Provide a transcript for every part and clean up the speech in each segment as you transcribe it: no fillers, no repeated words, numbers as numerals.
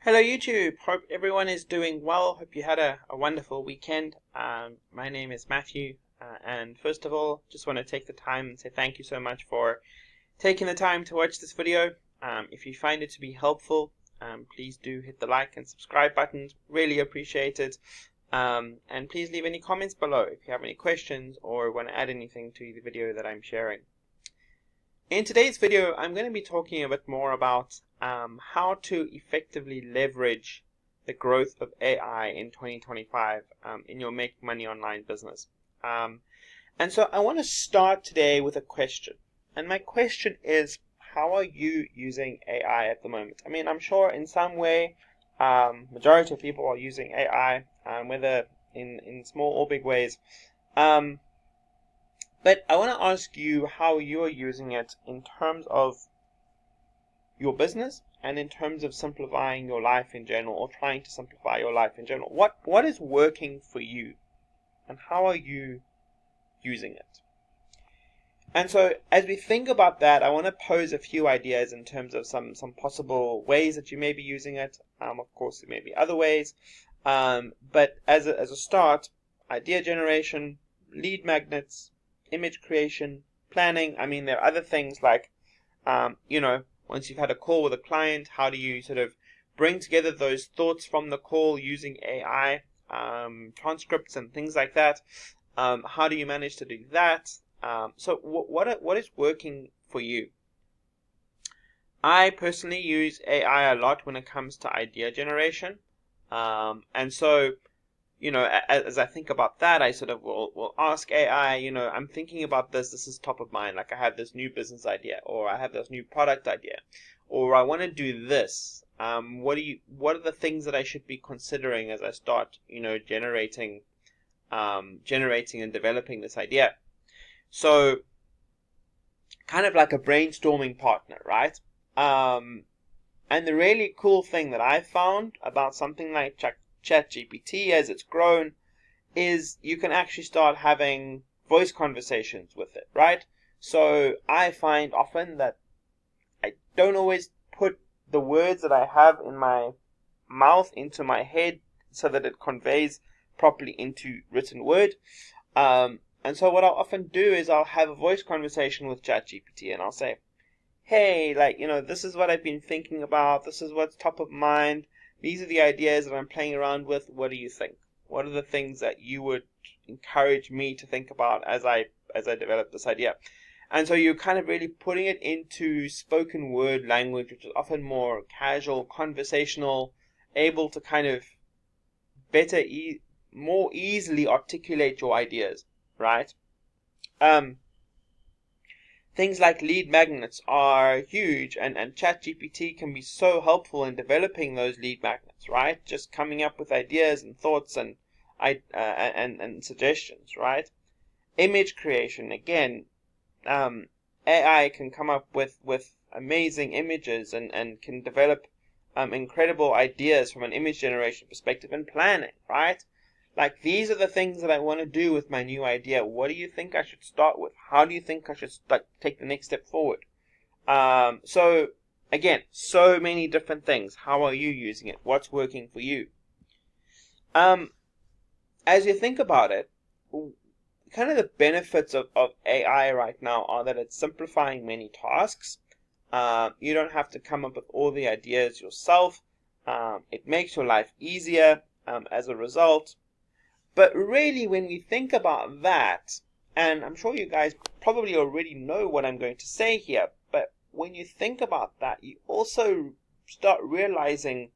Hello YouTube, hope everyone is doing well. Hope you had a wonderful weekend. My name is Matthew, and first of all, just want to take the time and say thank you so much for taking the time to watch this video. If you find it to be helpful, please do hit the like and subscribe buttons, really appreciate it. And please leave any comments below if you have any questions or want to add anything to the video that I'm sharing. In today's video, I'm going to be talking a bit more about how to effectively leverage the growth of AI in 2025 in your Make Money Online business. And so I want to start today with a question. And my question is, how are you using AI at the moment? I mean, I'm sure in some way, majority of people are using AI, whether in small or big ways. But I want to ask you how you are using it in terms of your business and in terms of simplifying your life in general, or trying to simplify your life in general. What is working for you and how are you using it? And so as we think about that, I want to pose a few ideas in terms of some possible ways that you may be using it. Of course, there may be other ways. But as a start, idea generation, lead magnets, image creation, planning. I mean, there are other things like, once you've had a call with a client, how do you sort of bring together those thoughts from the call using AI, transcripts and things like that? How do you manage to do that? So what is working for you? I personally use AI a lot when it comes to idea generation. And so, as I think about that, I sort of will ask AI, I'm thinking about this is top of mind. Like I have this new business idea, or I have this new product idea, or I want to do this. What are the things that I should be considering as I start, generating and developing this idea? So kind of like a brainstorming partner, right? And the really cool thing that I found about something like ChatGPT as it's grown is you can actually start having voice conversations with it, right? So I find often that I don't always put the words that I have in my mouth into my head so that it conveys properly into written word. And so what I'll often do is I'll have a voice conversation with ChatGPT and I'll say, hey, this is what I've been thinking about. This is what's top of mind. These are the ideas that I'm playing around with. What do you think? What are the things that you would encourage me to think about as I develop this idea? And so you're kind of really putting it into spoken word language, which is often more casual, conversational, able to kind of more easily articulate your ideas, right? Things like lead magnets are huge, and ChatGPT can be so helpful in developing those lead magnets, right? Just coming up with ideas and thoughts and suggestions, right? Image creation, again, AI can come up with amazing images and can develop incredible ideas from an image generation perspective and planning, right? Like, these are the things that I want to do with my new idea. What do you think I should start with? How do you think I should take the next step forward? So, again, so many different things. How are you using it? What's working for you? As you think about it, kind of the benefits of AI right now are that it's simplifying many tasks. You don't have to come up with all the ideas yourself. It makes your life easier as a result. But really, when we think about that, and I'm sure you guys probably already know what I'm going to say here, but when you think about that, you also start realizing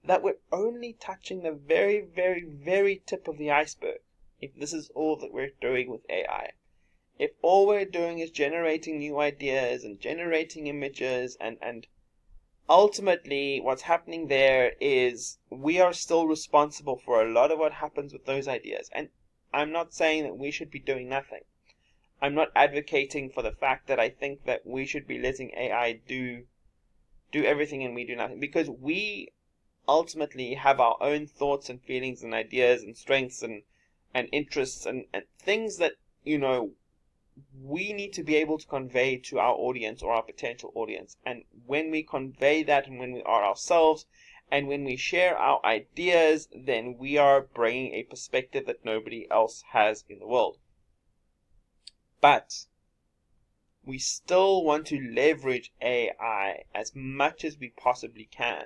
that we're only touching the very, very, very tip of the iceberg if this is all that we're doing with AI. If all we're doing is generating new ideas and generating images and ultimately, what's happening there is we are still responsible for a lot of what happens with those ideas. And I'm not saying that we should be doing nothing. I'm not advocating for the fact that I think that we should be letting AI do everything and we do nothing. Because we ultimately have our own thoughts and feelings and ideas and strengths and interests and things that, we need to be able to convey to our audience or our potential audience. And when we convey that, and when we are ourselves, and when we share our ideas, then we are bringing a perspective that nobody else has in the world. But we still want to leverage AI as much as we possibly can,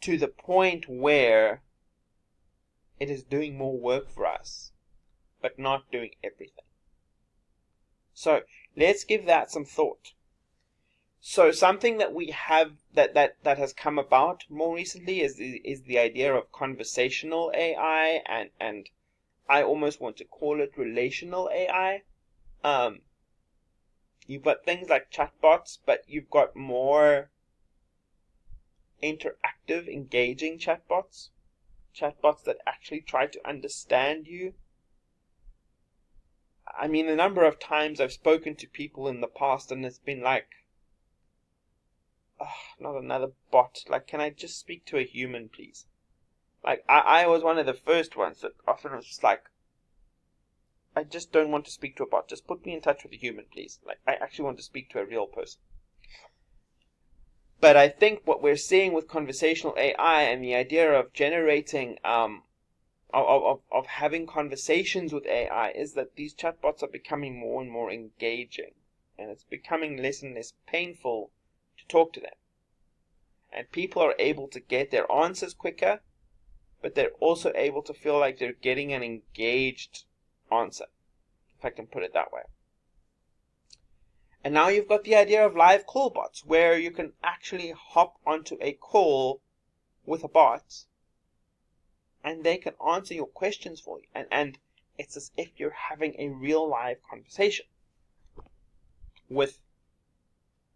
to the point where it is doing more work for us, but not doing everything. So let's give that some thought. So something that we have that has come about more recently is the idea of conversational AI, and I almost want to call it relational AI. You've got things like chatbots, but you've got more interactive, engaging chatbots that actually try to understand you. I mean, the number of times I've spoken to people in the past and it's been like, oh, not another bot. Like, can I just speak to a human, please? Like, I was one of the first ones that often was just like, I just don't want to speak to a bot. Just put me in touch with a human, please. Like, I actually want to speak to a real person. But I think what we're seeing with conversational AI and the idea of generating, of having conversations with AI, is that these chatbots are becoming more and more engaging. And it's becoming less and less painful to talk to them. And people are able to get their answers quicker, but they're also able to feel like they're getting an engaged answer, if I can put it that way. And now you've got the idea of live call bots, where you can actually hop onto a call with a bot and they can answer your questions for you. And it's as if you're having a real live conversation with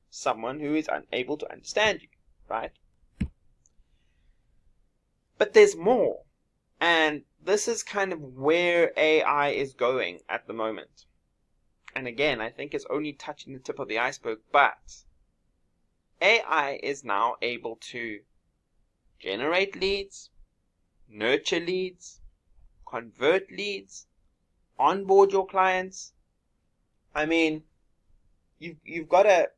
someone who is unable to understand you, right? But there's more. And this is kind of where AI is going at the moment. And again, I think it's only touching the tip of the iceberg, but AI is now able to generate leads, nurture leads, convert leads, onboard your clients. I mean, you've got to,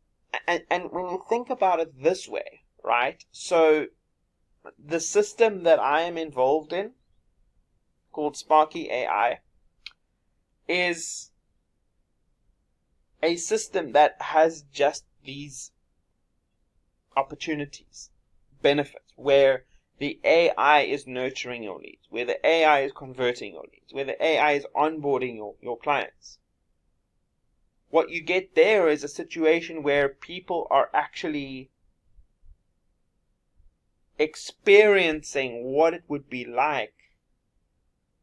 and when you think about it this way, right? So the system that I am involved in, called Sparky AI, is a system that has just these opportunities, benefits, where the AI is nurturing your leads, where the AI is converting your leads, where the AI is onboarding your clients. What you get there is a situation where people are actually experiencing what it would be like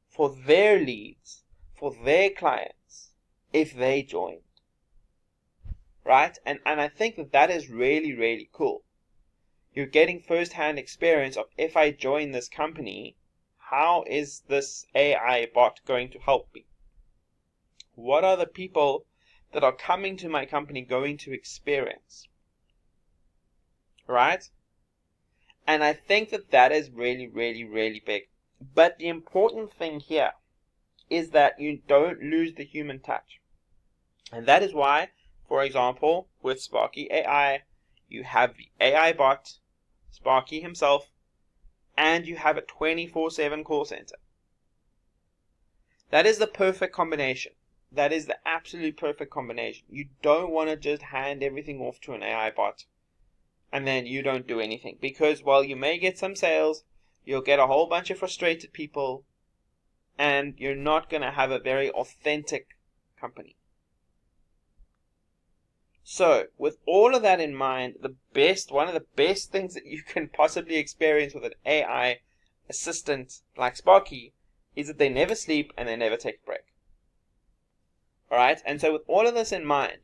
for their leads, for their clients, if they joined. Right? And I think that is really, really cool. You're getting first-hand experience of, if I join this company, how is this AI bot going to help me? What are the people that are coming to my company going to experience? Right? And I think that is really, really, really big. But the important thing here is that you don't lose the human touch. And that is why, for example, with Sparky AI, you have the AI bot, Sparky himself, and you have a 24/7 call center. That is the perfect combination. That is the absolute perfect combination. You don't want to just hand everything off to an AI bot and then you don't do anything. Because while you may get some sales, you'll get a whole bunch of frustrated people, and you're not going to have a very authentic company. So, with all of that in mind, one of the best things that you can possibly experience with an AI assistant like Sparky is that they never sleep and they never take a break. Alright? And so with all of this in mind,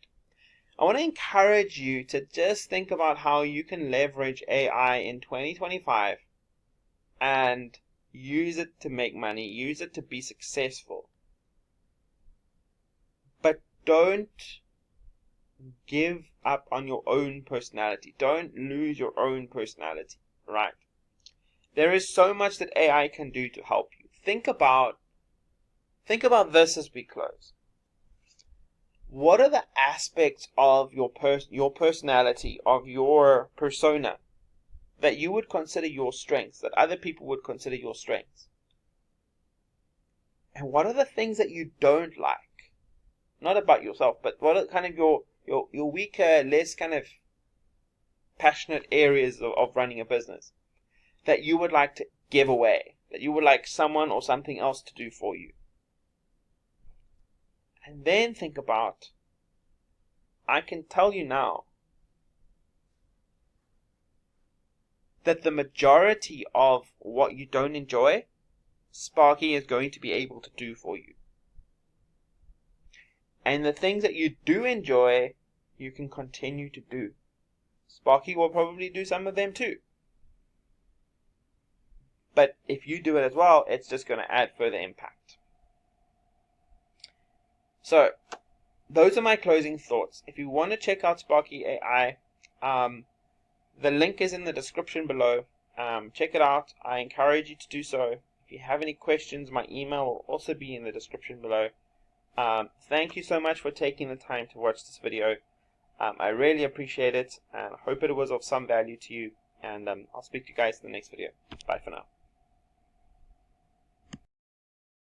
I want to encourage you to just think about how you can leverage AI in 2025 and use it to make money, use it to be successful. But don't give up on your own personality. Don't lose your own personality, right? There is so much that AI can do to help you. Think about this as we close. what are the aspects of your personality, of your persona, that you would consider your strengths, that other people would consider your strengths? And what are the things that you don't like? Not about yourself, but what are kind of your weaker, less kind of passionate areas of running a business that you would like to give away, that you would like someone or something else to do for you? And then think about, I can tell you now that the majority of what you don't enjoy, Sparky is going to be able to do for you. And the things that you do enjoy, you can continue to do. Sparky will probably do some of them too. But if you do it as well, it's just going to add further impact. So, those are my closing thoughts. If you want to check out Sparky AI, the link is in the description below. Check it out. I encourage you to do so. If you have any questions, my email will also be in the description below. Thank you so much for taking the time to watch this video. I really appreciate it, and I hope it was of some value to you. And I'll speak to you guys in the next video. Bye for now.